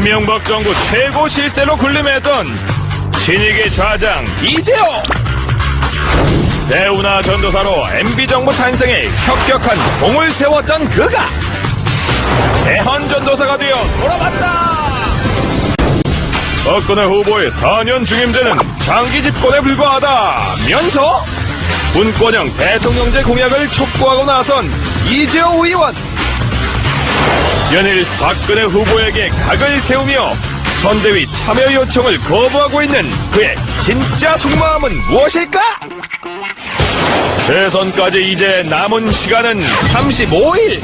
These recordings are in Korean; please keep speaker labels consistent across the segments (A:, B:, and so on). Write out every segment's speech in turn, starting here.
A: 이명박 정부 최고 실세로 군림했던 신익의 좌장 이재호. 대우나 전도사로 MB정부 탄생에 혁혁한 공을 세웠던 그가 대헌전도사가 되어 돌아왔다. 박근혜 후보의 4년 중임제는 장기 집권에 불과하다면서 분권형 대통령제 공약을 촉구하고 나선 이재호 의원. 연일 박근혜 후보에게 각을 세우며 선대위 참여 요청을 거부하고 있는 그의 진짜 속마음은 무엇일까? 대선까지 이제 남은 시간은 35일.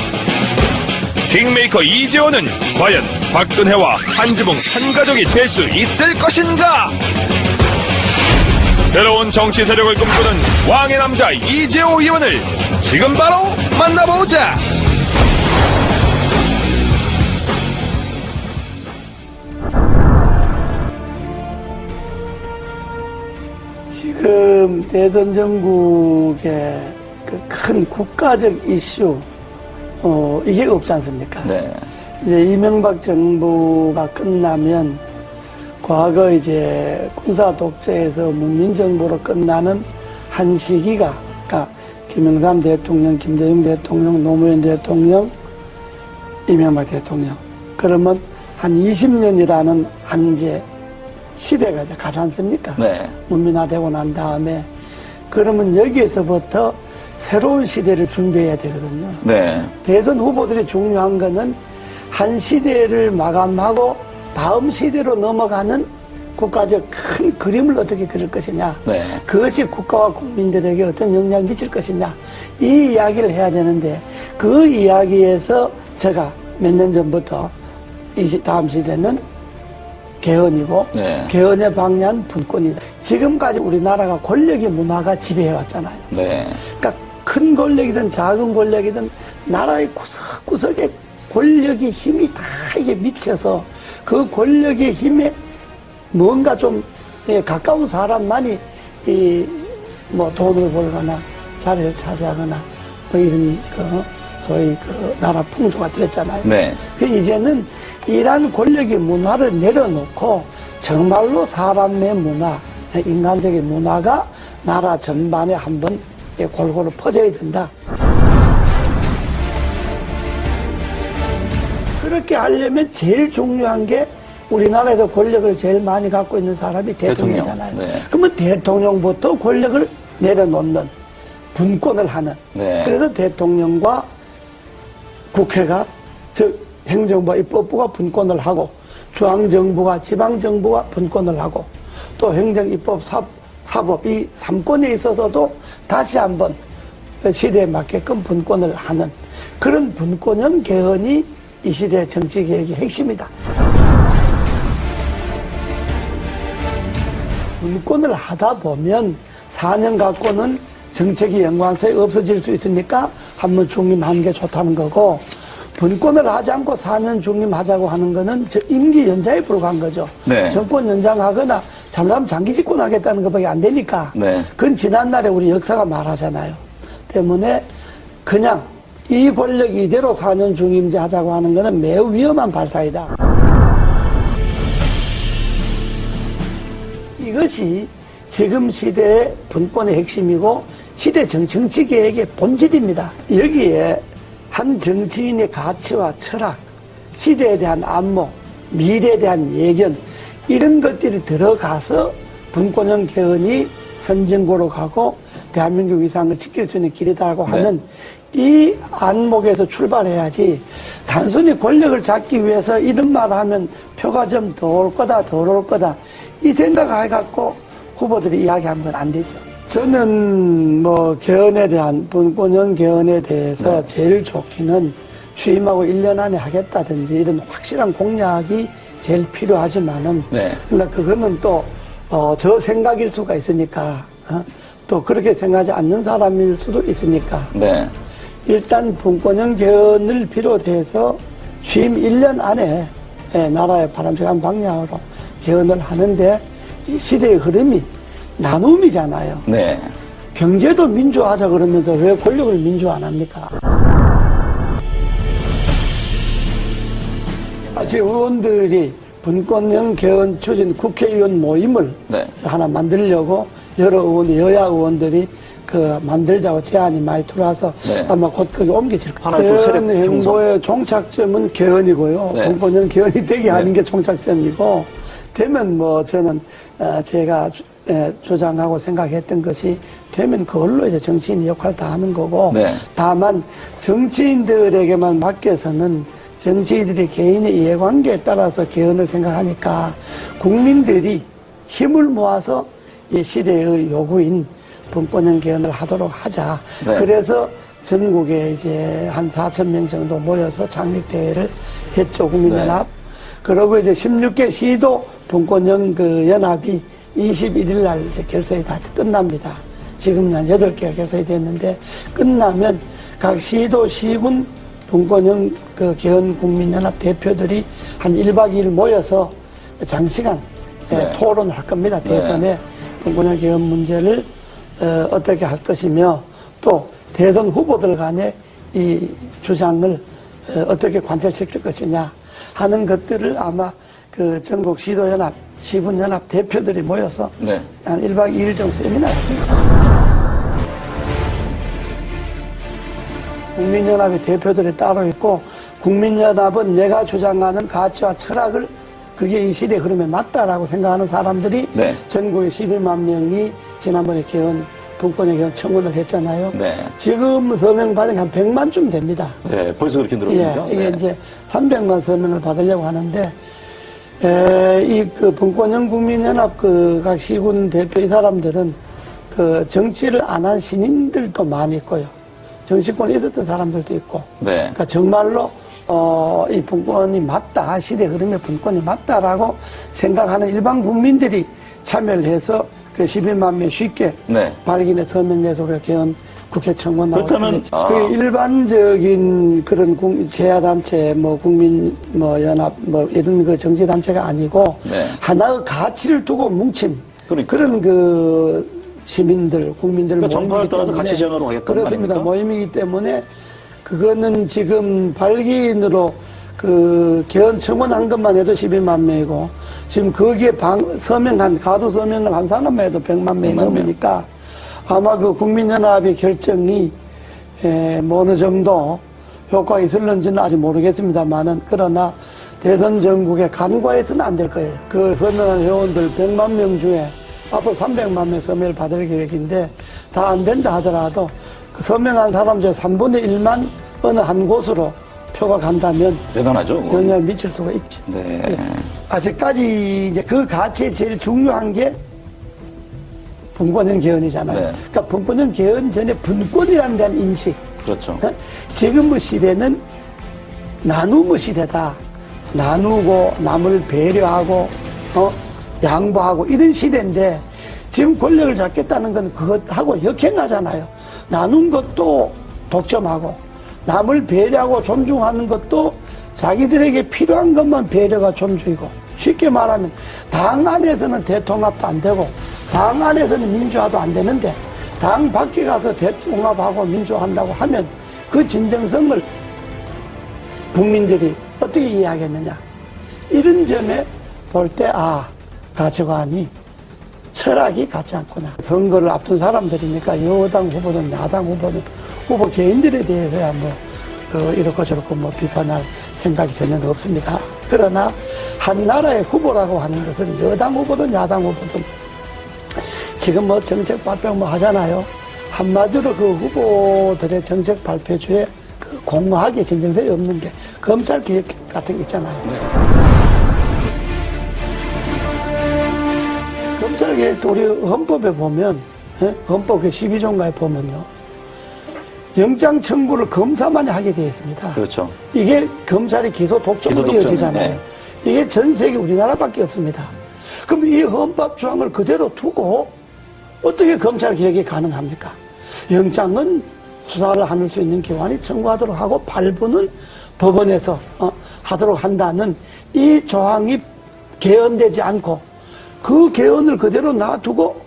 A: 킹메이커 이재호는 과연 박근혜와 한 지붕 한 가족이 될 수 있을 것인가? 새로운 정치 세력을 꿈꾸는 왕의 남자 이재호 의원을 지금 바로 만나보자.
B: 지금 대선 전국의 그 큰 국가적 이슈, 이게 없지 않습니까?
C: 네.
B: 이제 이명박 정부가 끝나면 과거 이제 군사 독재에서 문민정부로 끝나는 한 시기가, 그러니까 김영삼 대통령, 김대중 대통령, 노무현 대통령, 이명박 대통령. 그러면 한 20년이라는 한 이제 시대가 이제 가지 않습니까?
C: 네.
B: 문민화되고 난 다음에 그러면 여기에서부터 새로운 시대를 준비해야 되거든요.
C: 네.
B: 대선 후보들이 중요한 거는 한 시대를 마감하고 다음 시대로 넘어가는 국가적 큰 그림을 어떻게 그릴 것이냐.
C: 네.
B: 그것이 국가와 국민들에게 어떤 영향을 미칠 것이냐. 이 이야기를 해야 되는데 그 이야기에서 제가 몇 년 전부터 다음 시대는 개헌이고
C: 네.
B: 개헌의 방향 분권이다. 지금까지 우리나라가 권력의 문화가 지배해왔잖아요.
C: 네.
B: 그러니까 큰 권력이든 작은 권력이든 나라의 구석구석에 권력의 힘이 다 이게 미쳐서 그 권력의 힘에 뭔가 좀 가까운 사람만이 뭐 돈을 벌거나 자리를 차지하거나 뭐 이런 소위 나라 풍조가 됐잖아요.
C: 네.
B: 이제는 이러한 권력의 문화를 내려놓고 정말로 사람의 문화, 인간적인 문화가 나라 전반에 한번 골고루 퍼져야 된다. 그렇게 하려면 제일 중요한 게 우리나라에서 권력을 제일 많이 갖고 있는 사람이 대통령이잖아요.
C: 네.
B: 그러면 대통령부터 권력을 내려놓는 분권을 하는.
C: 네.
B: 그래서 대통령과 국회가 즉 행정부와 입법부가 분권을 하고 중앙정부가 지방정부가 분권을 하고 또 행정, 입법, 사법 이 3권에 있어서도 다시 한번 시대에 맞게끔 분권을 하는 그런 분권형 개헌이 이 시대의 정치개혁의 핵심이다. 분권을 하다 보면 4년 갖고는 정책이 연관성이 없어질 수 있으니까 한번 중림하는 게 좋다는 거고 분권을 하지 않고 4년 중림하자고 하는 거는 임기 연장에 불과한 거죠.
C: 네.
B: 정권 연장하거나 잘못하면 장기 집권하겠다는 것밖에 안 되니까
C: 네.
B: 그건 지난날에 우리 역사가 말하잖아요. 때문에 그냥 이 권력 이대로 4년 중임제 하자고 하는 거는 매우 위험한 발상이다. 이것이 지금 시대의 분권의 핵심이고 시대 정치개혁의 본질입니다. 여기에 한 정치인의 가치와 철학, 시대에 대한 안목, 미래에 대한 예견 이런 것들이 들어가서 분권형 개헌이 선진국으로 가고 대한민국 위상을 지킬 수 있는 길이다라고 하는 이 안목에서 출발해야지 단순히 권력을 잡기 위해서 이런 말을 하면 표가 좀 더 올 거다 덜 올 거다 이 생각을 해갖고 후보들이 이야기하면 안 되죠. 저는 뭐 개헌에 대한 분권형 개헌에 대해서 제일 좋기는 취임하고 1년 안에 하겠다든지 이런 확실한 공약이 제일 필요하지만은 그러니까 그거는 또 저 생각일 수가 있으니까 또 그렇게 생각하지 않는 사람일 수도 있으니까 일단 분권형 개헌을 비롯해서 취임 1년 안에 나라의 바람직한 방향으로 개헌을 하는데 이 시대의 흐름이 나눔이잖아요. 경제도 민주화하자 그러면서 왜 권력을 민주화 안 합니까? 제 의원들이 분권형 개헌 추진 국회의원 모임을
C: 네.
B: 하나 만들려고 여러 의원, 여야 의원들이 그 만들자고 제안이 많이 들어와서
C: 네.
B: 아마 곧 거기 옮겨질 거예요.
C: 하나의 또 세력
B: 개헌 행보의 종착점은 개헌이고요.
C: 네.
B: 분권형 개헌이 되게 하는
C: 네.
B: 게 종착점이고, 되면 뭐 저는 제가 주장하고 생각했던 것이 되면 그걸로 이제 정치인이 역할을 다 하는 거고,
C: 네.
B: 다만 정치인들에게만 맡겨서는 정치인들이 개인의 이해관계에 따라서 개헌을 생각하니까 국민들이 힘을 모아서 이 시대의 요구인 분권형 개헌을 하도록 하자.
C: 네.
B: 그래서 전국에 이제 한 4,000명 정도 모여서 창립대회를 했죠, 국민연합. 그리고 이제 16개 시도 분권형 그 연합이 21일 날 이제 결성이 다 끝납니다. 지금 한 8개가 결성이 됐는데, 끝나면 각 시도, 시군 분권형 그 개헌 국민연합 대표들이 한 1박 2일 모여서 장시간
C: 네.
B: 토론을 할 겁니다. 대선에 분권형 개헌 문제를 어떻게 할 것이며, 또 대선 후보들 간의 이 주장을 어떻게 관철시킬 것이냐 하는 것들을 아마 그 전국 시도연합, 시군연합 대표들이 모여서
C: 네.
B: 한 1박 2일 정도 세미나를 합니다. 국민연합의 대표들이 따로 있고, 국민연합은 내가 주장하는 가치와 철학을 그게 이 시대 흐름에 맞다라고 생각하는 사람들이
C: 네.
B: 전국에 12만 명이 지난번에 개헌, 분권의 개헌 청원을 했잖아요.
C: 네.
B: 지금 서명 받은 게 한 100만쯤 됩니다.
C: 네, 벌써 그렇게 늘었습니다.
B: 이게
C: 네.
B: 이제 300만 서명을 받으려고 하는데, 이 그 분권형 국민연합 그 각 시군 대표 이 사람들은 그 정치를 안 한 신인들도 많이 있고요. 정치권에 있었던 사람들도 있고.
C: 네.
B: 그러니까 정말로 이 분권이 맞다, 시대 흐름의 분권이 맞다라고 생각하는 일반 국민들이 참여를 해서 그 12만 명 쉽게
C: 네.
B: 발견해 서명해서 우리가 개헌 국회 청원하고
C: 그렇다면,
B: 그 일반적인 그런 제야단체, 뭐 국민, 뭐 연합, 뭐 이런 그 정치단체가 아니고
C: 네.
B: 하나의 가치를 두고 뭉친
C: 그러니까요.
B: 그런 그 시민들, 국민들
C: 그러니까 정파를
B: 모임이기
C: 떠나서
B: 때문에
C: 가치 제안으로 하겠다는
B: 그렇습니다.
C: 거 아닙니까?
B: 모임이기 때문에 그거는 지금 발기인으로 그 개헌 청원한 것만 해도 12만 명이고 지금 거기에 서명한 가두 서명을 한 사람만 해도 100만 명이
C: 100만 명.
B: 넘으니까 아마 그 국민연합의 결정이 뭐 어느 정도 효과가 있을는지는 아직 모르겠습니다만은 그러나 대선 전국에 간과해서는 안 될 거예요. 그 서명한 회원들 100만 명 중에 앞으로 300만 명 서명을 받을 계획인데 다 안 된다 하더라도 그 서명한 사람 중에 3분의 1만 어느 한 곳으로 표가 간다면
C: 대단하죠. 그건.
B: 영향을 미칠 수가 있죠.
C: 네.
B: 아직까지 이제 그 가치에 제일 중요한 게 분권형 개헌이잖아요.
C: 네.
B: 그러니까 분권형 개헌 전에 분권이라는 데한 인식.
C: 그렇죠.
B: 지금의 시대는 나눔의 시대다. 나누고 남을 배려하고 양보하고 이런 시대인데 지금 권력을 잡겠다는 건 그것하고 역행하잖아요. 나눈 것도 독점하고 남을 배려하고 존중하는 것도 자기들에게 필요한 것만 배려가 존중이고 쉽게 말하면 당 안에서는 대통합도 안 되고 당 안에서는 민주화도 안 되는데 당 밖에 가서 대통합하고 민주화한다고 하면 그 진정성을 국민들이 어떻게 이해하겠느냐. 이런 점에 볼 때 가치관이 철학이 같지 않구나. 선거를 앞둔 사람들이니까 여당 후보든 야당 후보든 후보 개인들에 대해서야 이렇고 저렇고 비판할 생각이 전혀 없습니다. 그러나 한 나라의 후보라고 하는 것은 여당 후보든 야당 후보든 지금 정책 발표 하잖아요. 한마디로 그 후보들의 정책 발표주에 공허하게 진정성이 없는 게 검찰 개혁 같은 게 있잖아요.
C: 네.
B: 검찰 개혁도 우리 헌법에 보면, 헌법 그 12조인가에 보면요. 영장 청구를 검사만이 하게 되어 있습니다.
C: 그렇죠.
B: 이게 검찰이 기소 독점으로 이어지잖아요.
C: 네.
B: 이게 전 세계 우리나라밖에 없습니다. 그럼 이 헌법 조항을 그대로 두고 어떻게 검찰 개혁이 가능합니까? 영장은 수사를 할 수 있는 기관이 청구하도록 하고 발부는 법원에서 하도록 한다는 이 조항이 개헌되지 않고 그 개헌을 그대로 놔두고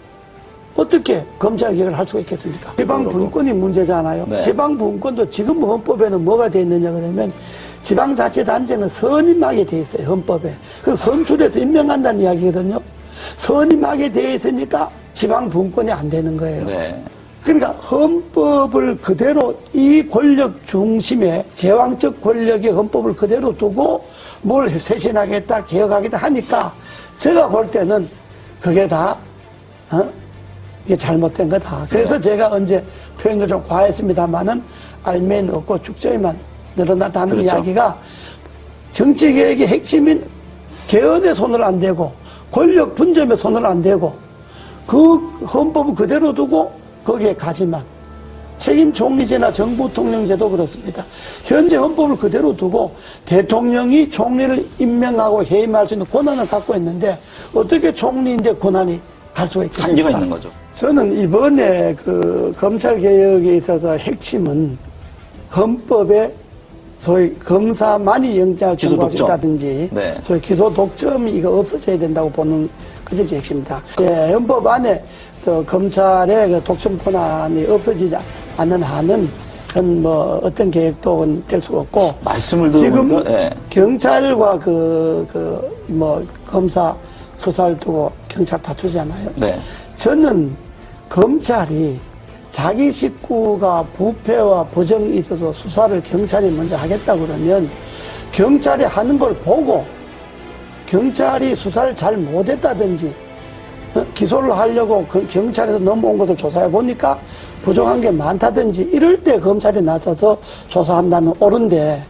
B: 어떻게 검찰 개혁을 할 수가 있겠습니까? 지방 분권이 문제잖아요.
C: 네.
B: 지방 분권도 지금 헌법에는 뭐가 되어 있느냐 그러면 지방자치단체는 선임하게 돼 있어요, 헌법에. 그 선출해서 임명한다는 이야기거든요. 선임하게 돼 있으니까 지방 분권이 안 되는 거예요.
C: 네.
B: 그러니까 헌법을 그대로 이 권력 중심에 제왕적 권력의 헌법을 그대로 두고 뭘 쇄신하겠다, 개혁하겠다 하니까 제가 볼 때는 그게 다 이게 잘못된 거다. 그래서 제가 언제 표현을 좀 과했습니다만은 알면 없고 죽저에만 늘어났다는
C: 그렇죠.
B: 이야기가 정치개혁의 핵심인 개헌에 손을 안 대고 권력 분점에 손을 안 대고 그 헌법을 그대로 두고 거기에 가지만 책임 총리제나 정부 통령제도 그렇습니다. 현재 헌법을 그대로 두고 대통령이 총리를 임명하고 해임할 수 있는 권한을 갖고 있는데 어떻게 총리인데 권한이 갈 수가 있겠습니까?
C: 한계가 있는 거죠.
B: 저는 이번에 그 검찰 개혁에 있어서 핵심은 헌법에 소위 검사만이 영장을
C: 기소
B: 청구할 수
C: 독점.
B: 있다든지
C: 네.
B: 소위 기소 독점이 이거 없어져야 된다고 보는 것이 핵심이다. 예, 헌법 안에 검찰의 그 독점 권한이 없어지지 않는 한은 그건 뭐 어떤 계획도 될 수가 없고
C: 말씀을
B: 지금
C: 들어보니까 예.
B: 경찰과 뭐 검사 수사를 두고 경찰 다투잖아요.
C: 네.
B: 저는 검찰이 자기 식구가 부패와 부정이 있어서 수사를 경찰이 먼저 하겠다 그러면 경찰이 하는 걸 보고 경찰이 수사를 잘 못했다든지 기소를 하려고 경찰에서 넘어온 것을 조사해 보니까 부정한 게 많다든지 이럴 때 검찰이 나서서 조사한다는 옳은데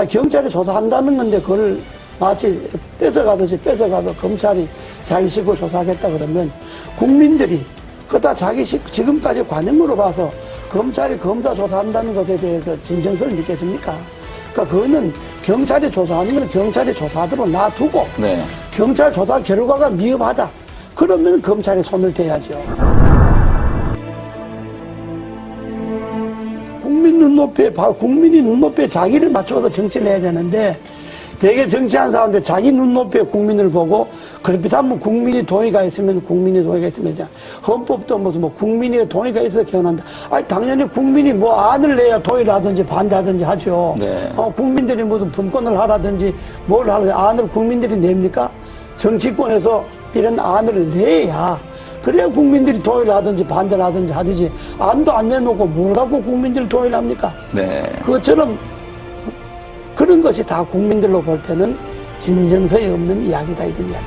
B: 경찰이 조사한다는 건데 그걸 마치 뺏어가듯이 뺏어가서 검찰이 자기 식구 조사하겠다 그러면 국민들이 그다 자기 지금까지 관행으로 봐서 검찰이 검사 조사한다는 것에 대해서 진정성을 믿겠습니까? 그러니까 그거는 경찰이 조사하는 건 경찰이 조사하도록 놔두고
C: 네.
B: 경찰 조사 결과가 미흡하다. 그러면 검찰이 손을 대야죠. 국민이 눈높이에 자기를 맞춰서 정치를 해야 되는데 되게 정치한 사람들 자기 눈높이에 국민을 보고 그렇다면 국민이 동의가 있으면 헌법도 무슨 뭐 국민의 동의가 있어서 개헌한다. 아니 당연히 국민이 뭐 안을 내야 동의를 하든지 반대하든지 하죠.
C: 네.
B: 국민들이 무슨 분권을 하라든지 뭘 하라든지 안을 국민들이 냅니까? 정치권에서 이런 안을 내야 그래야 국민들이 동의를 하든지 반대를 하든지 하듯이 안도 안 내놓고 뭘 갖고 국민들이 동의를 합니까?
C: 네.
B: 그것처럼 그런 것이 다 국민들로 볼 때는 진정성이 없는 이야기다 이런 이야기.